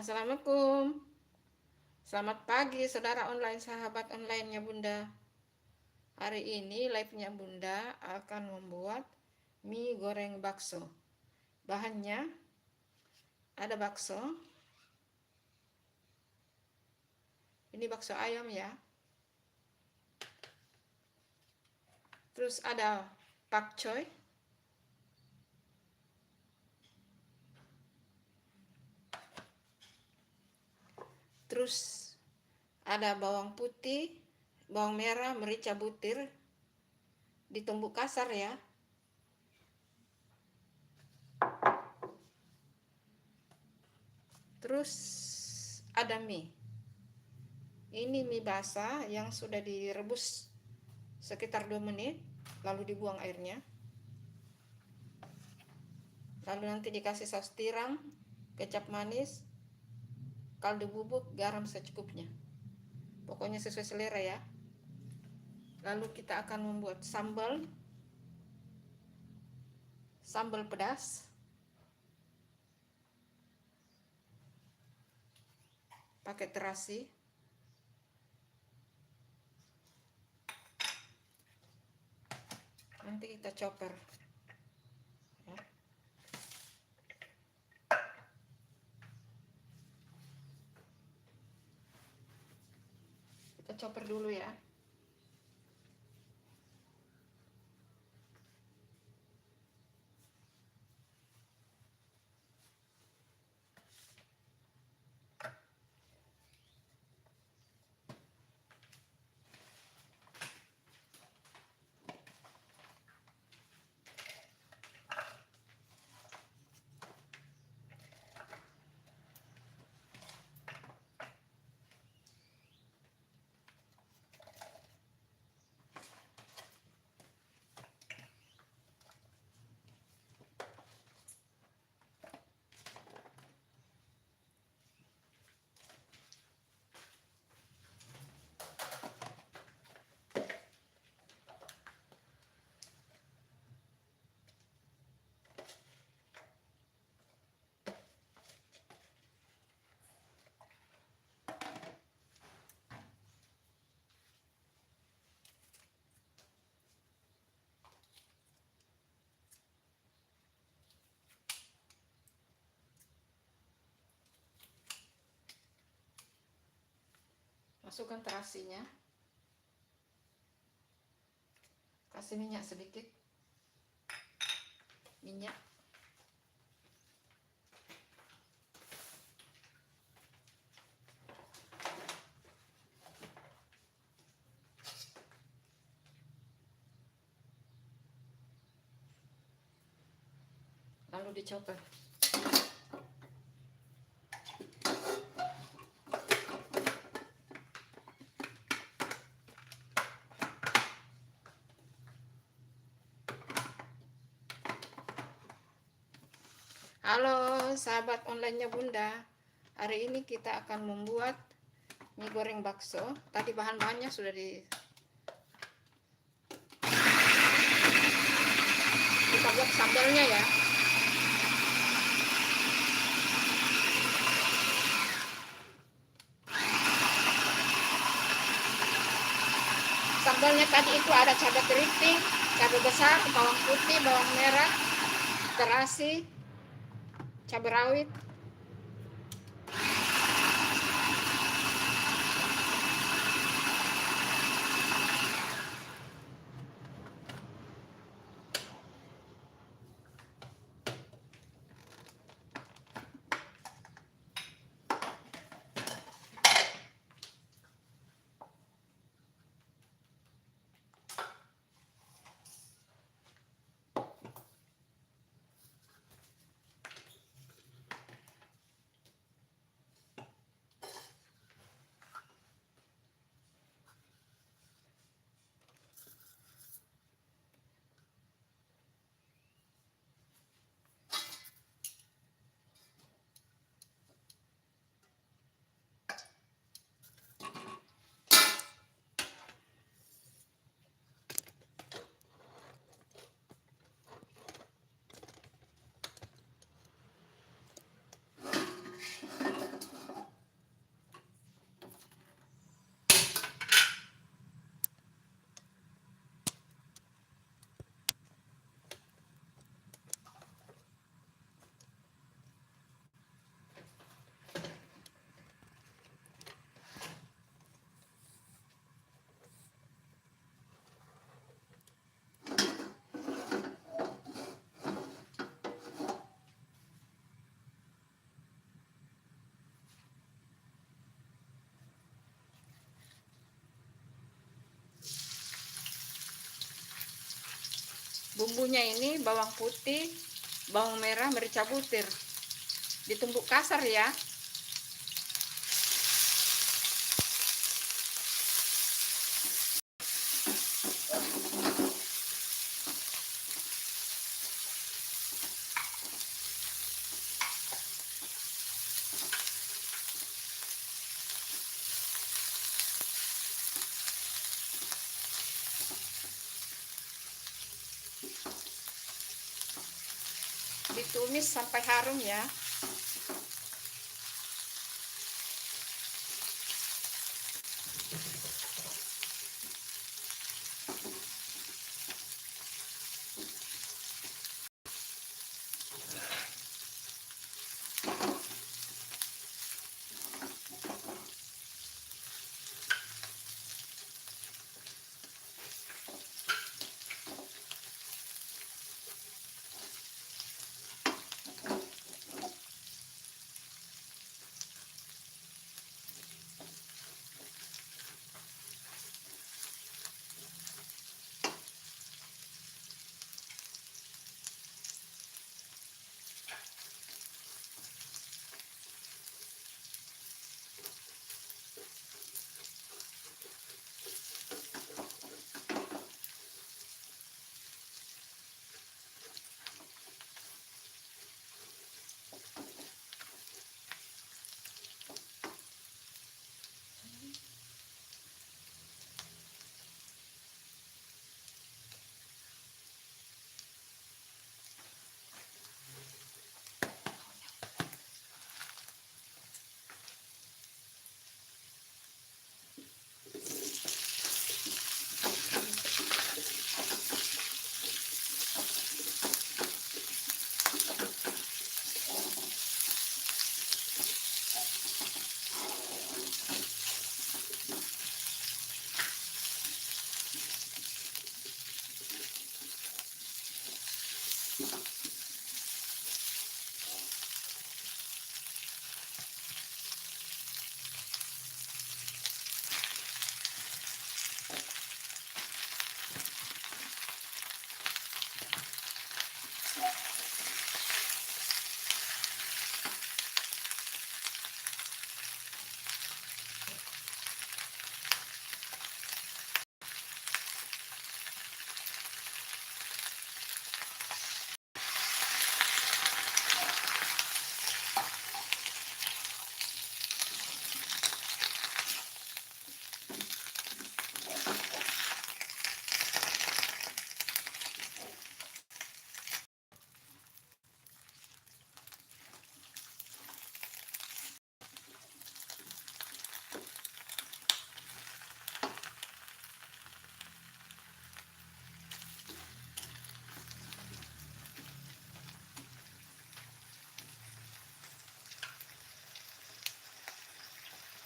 Assalamualaikum. Selamat pagi saudara online, sahabat online-nya Bunda. Hari ini live-nya Bunda akan membuat mie goreng bakso. Bahannya ada bakso. Ini bakso ayam ya. Terus ada pakcoy. Terus ada bawang putih, bawang merah, merica butir, ditumbuk kasar ya. Terus ada mie. Ini mie basah yang sudah direbus sekitar 2 menit, lalu dibuang airnya. Lalu nanti dikasih saus tiram, kecap manis, kaldu bubuk, garam secukupnya. Pokoknya sesuai selera ya. Lalu kita akan membuat sambal pedas. Pakai terasi. Nanti kita chopper. Ya. Kita chopper dulu ya. Masukkan terasinya. Kasih minyak sedikit. Minyak. Lalu dichopper. Halo sahabat online-nya Bunda. Hari ini kita akan membuat mie goreng bakso. Tadi bahan-bahannya sudah kita buat sambalnya ya. Sambalnya tadi itu ada cabai keriting, cabai besar, bawang putih, bawang merah, terasi, cabai rawit. Bumbunya ini bawang putih, bawang merah, merica butir. Ditumbuk kasar ya. Ditumis sampai harum ya.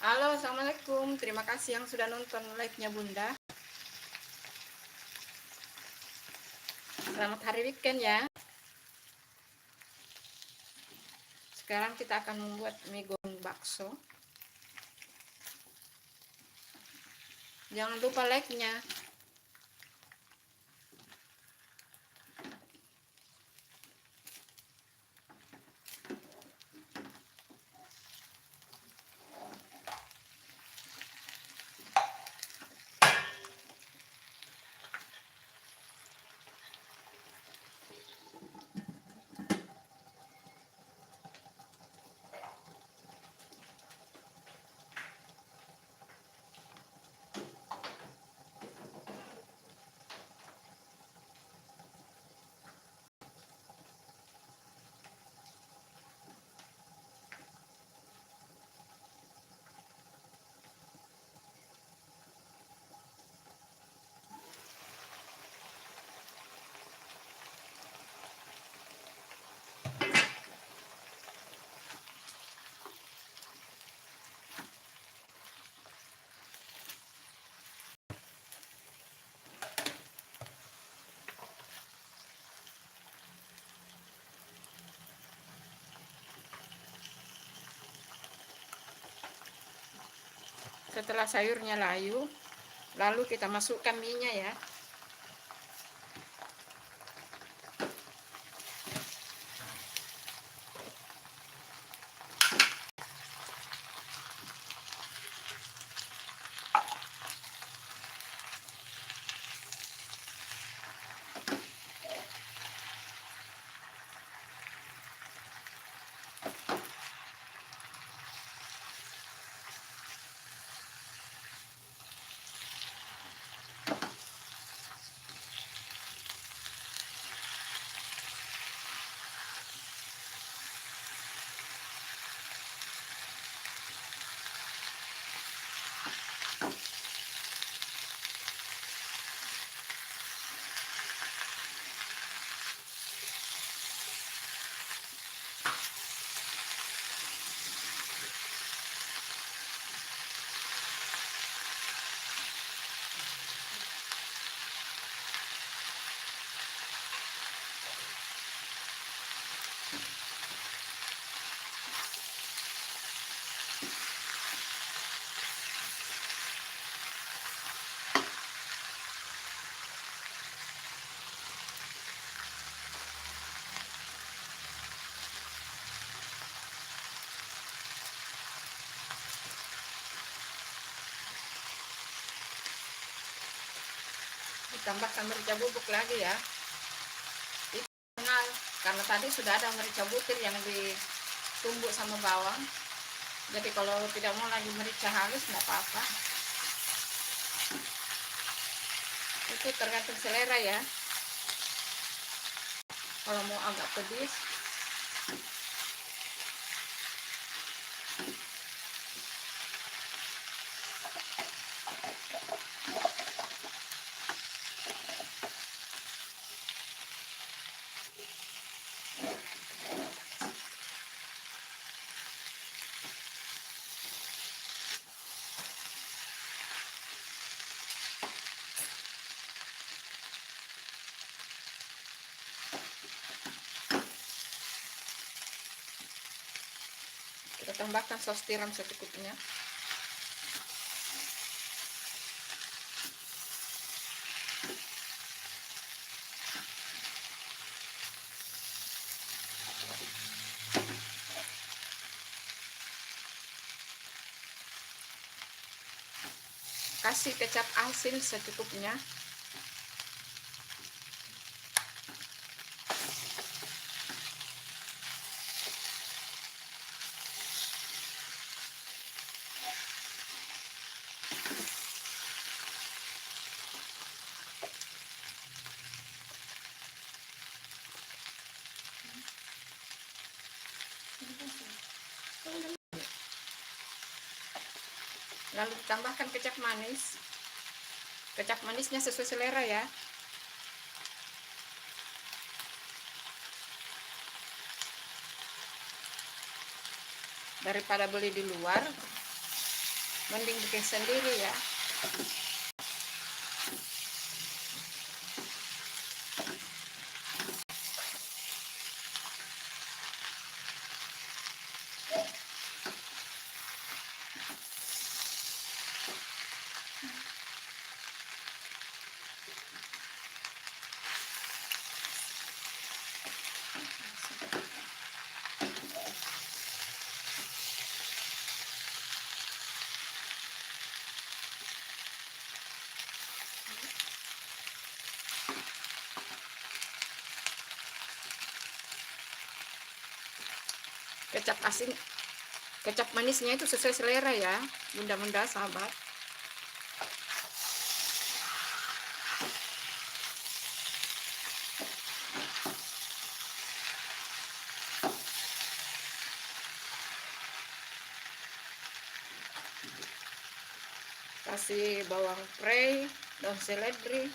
Halo, assalamualaikum. Terima kasih yang sudah nonton live-nya Bunda. Selamat hari weekend ya. Sekarang kita akan membuat mie goreng bakso. Jangan lupa like-nya. Setelah sayurnya layu, lalu kita masukkan mie-nya ya. tambahkan merica bubuk lagi ya. Itu karena tadi sudah ada merica butir yang ditumbuk sama bawang. Jadi kalau tidak mau lagi merica halus nggak apa-apa. Itu tergantung selera ya. Kalau mau agak pedas, kita tambahkan saus tiram secukupnya. Kasih kecap asin secukupnya. Lalu tambahkan kecap manis. Kecap manisnya sesuai selera ya. Daripada beli di luar, mending bikin sendiri ya. Kecap asin, kecap manisnya itu sesuai selera ya, bunda-bunda sahabat. Kasih bawang prei, daun seledri,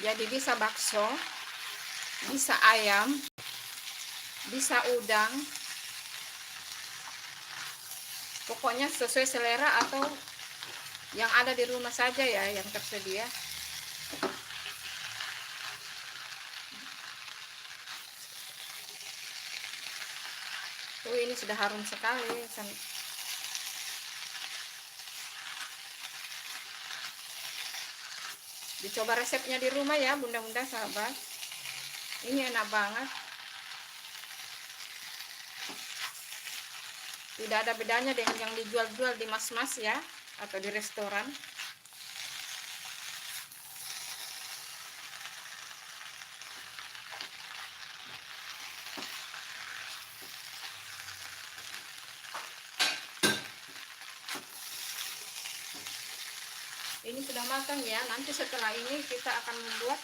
jadi bisa bakso, bisa ayam, bisa udang, pokoknya sesuai selera atau yang ada di rumah saja ya, yang tersedia. Tuh ini sudah harum sekali. Dicoba resepnya di rumah ya bunda-bunda sahabat, ini enak banget, tidak ada bedanya dengan yang dijual-jual di mas-mas ya atau di restoran. Ini sudah matang ya. Nanti setelah ini kita akan membuat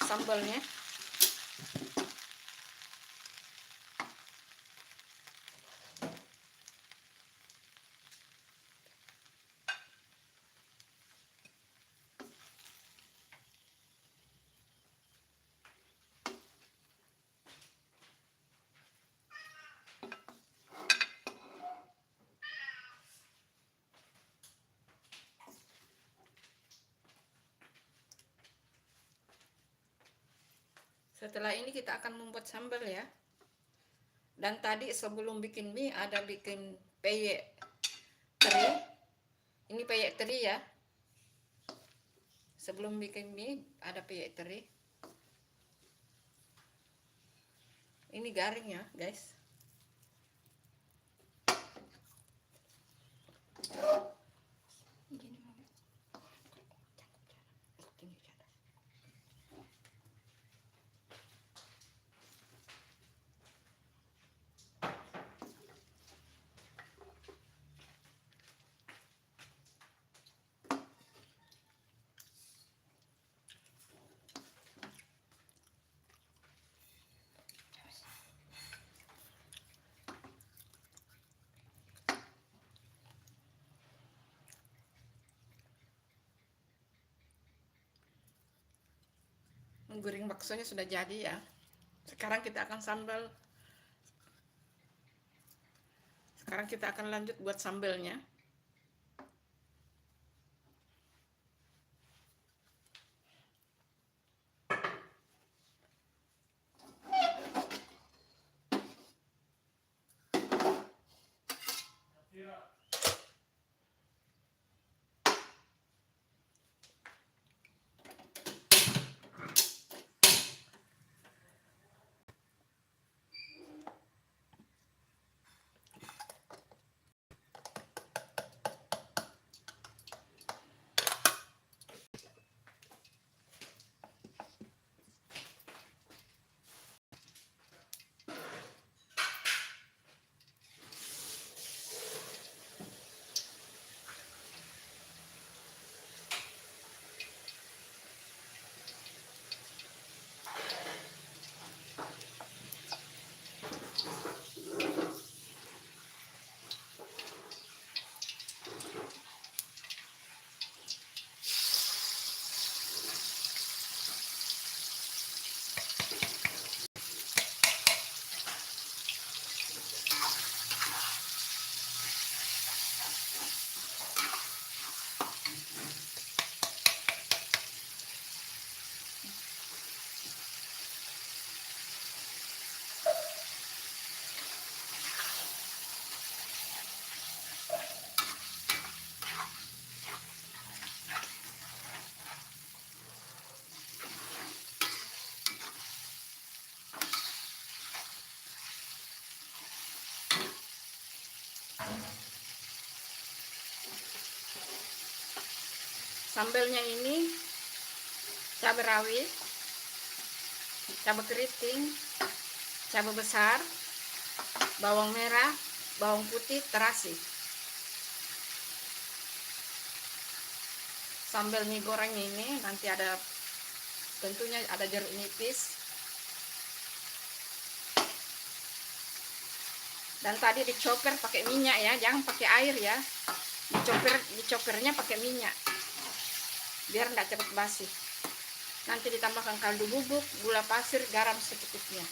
sambalnya. Setelah ini kita akan membuat sambal ya. Dan tadi sebelum bikin mie ada bikin peyek teri. Ini peyek teri ya. Sebelum bikin mie ada peyek teri. Ini garing ya guys. Goreng baksonya sudah jadi ya. Sekarang kita akan lanjut buat sambelnya. Sambelnya ini cabai rawit, cabai keriting, cabai besar, bawang merah, bawang putih, terasi. Sambal mie goreng ini nanti tentunya ada jeruk nipis. Dan tadi dicoper pakai minyak ya, jangan pakai air ya. Dicopernya pakai minyak. Biar tidak cepat basi. Nanti ditambahkan kaldu bubuk, gula pasir, garam secukupnya.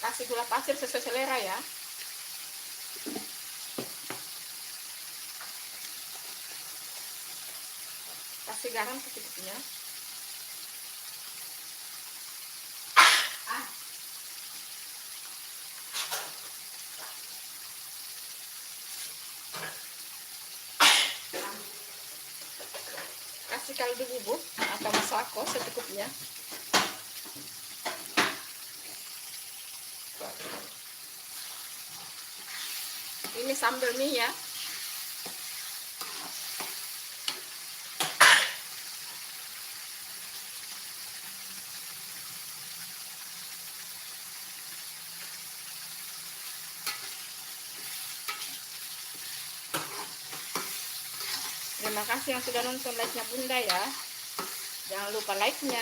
Kasih gula pasir sesuai selera ya. Kasih garam secukupnya. Kasih kaldu bubuk atau masako secukupnya. Ini sambal mie ya. Terima kasih yang sudah nonton live-nya Bunda ya. Jangan lupa like-nya.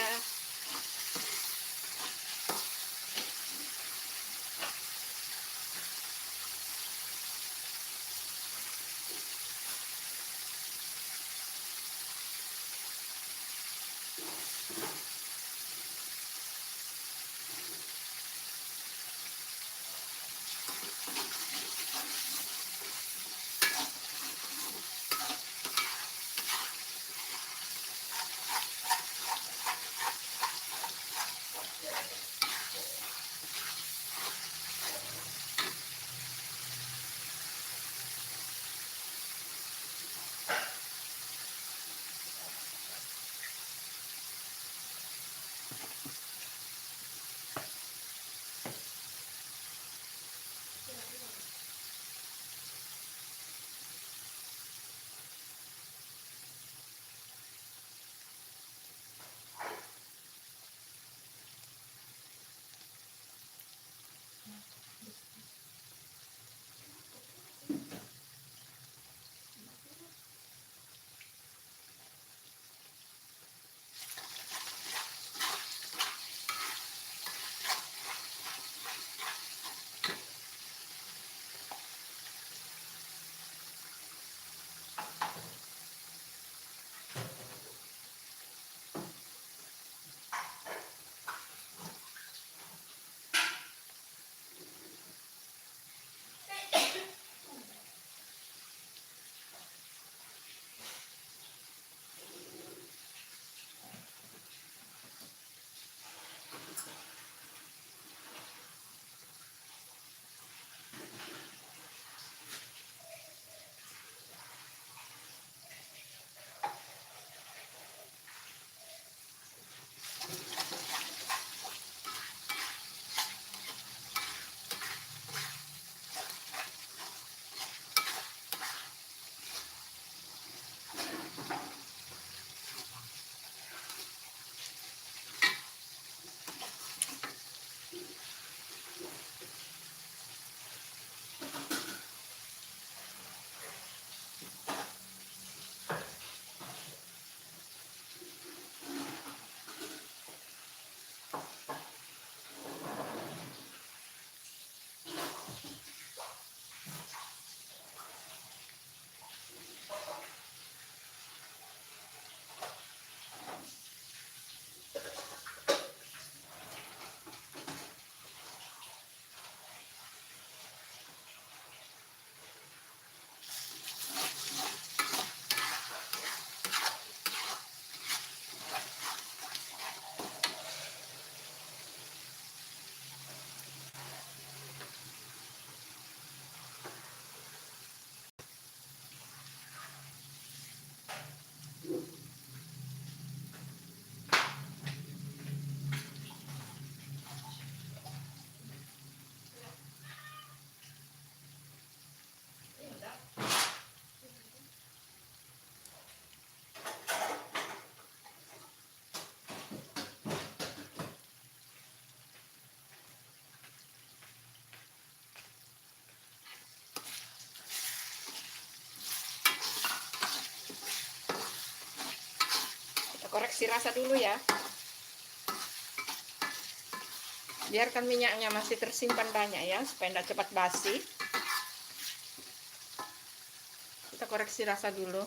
Koreksi rasa dulu ya, biarkan minyaknya masih tersimpan banyak ya, supaya tidak cepat basi. Kita koreksi rasa dulu.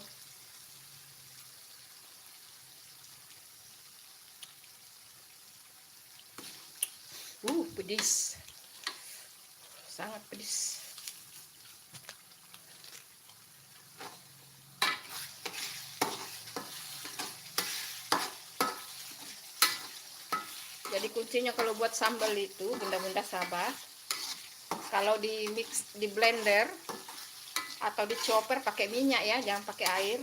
Pedis, sangat pedis. Jadi kuncinya kalau buat sambal itu, bunda-bunda sahabat, kalau di mix, di blender atau di chopper pakai minyak ya, jangan pakai air,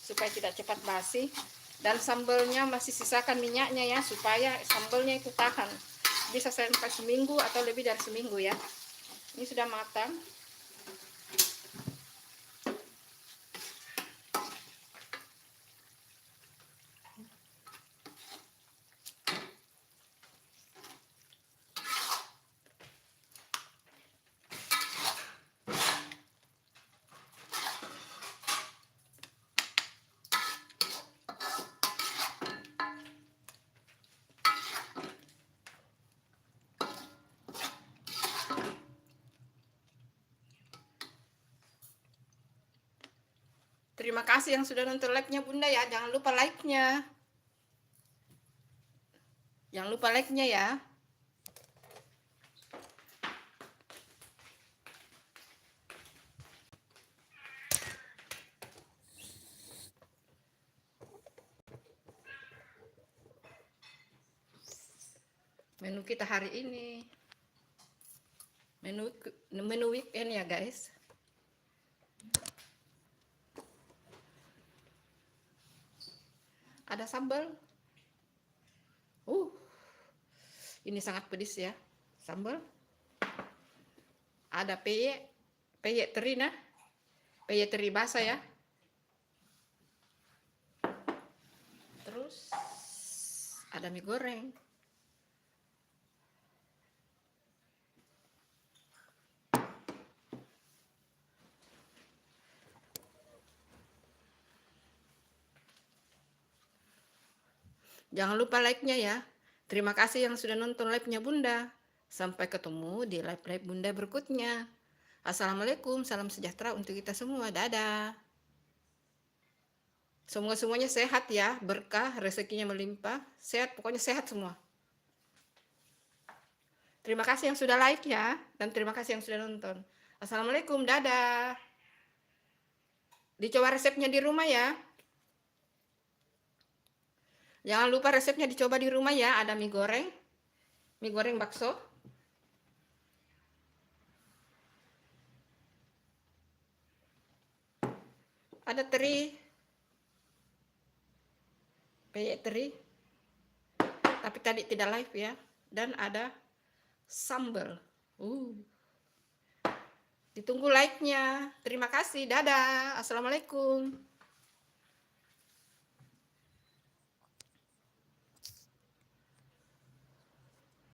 supaya tidak cepat basi. Dan sambalnya masih sisakan minyaknya ya, supaya sambalnya itu tahan, bisa sampai seminggu atau lebih dari seminggu ya. Ini sudah matang. Terima kasih yang sudah nonton live-nya Bunda ya. Jangan lupa like-nya. Jangan lupa like-nya ya. Menu kita hari ini. Menu weekend ya guys. Ada sambal. Ini sangat pedas ya. Sambal. Ada peyek teri nah. Peyek teri basah ya. Terus ada mie goreng. Jangan lupa like-nya ya. Terima kasih yang sudah nonton live-nya Bunda. Sampai ketemu di live-live Bunda berikutnya. Assalamualaikum, salam sejahtera untuk kita semua. Dadah. Semuanya sehat ya, berkah, rezekinya melimpah. Sehat, pokoknya sehat semua. Terima kasih yang sudah like ya. Dan terima kasih yang sudah nonton. Assalamualaikum, dadah. Dicoba resepnya di rumah ya. Jangan lupa resepnya dicoba di rumah ya. Ada mie goreng bakso. Ada teri, peyek teri. Tapi tadi tidak live ya. Dan ada sambal. Ditunggu like-nya. Terima kasih. Dadah. Assalamualaikum.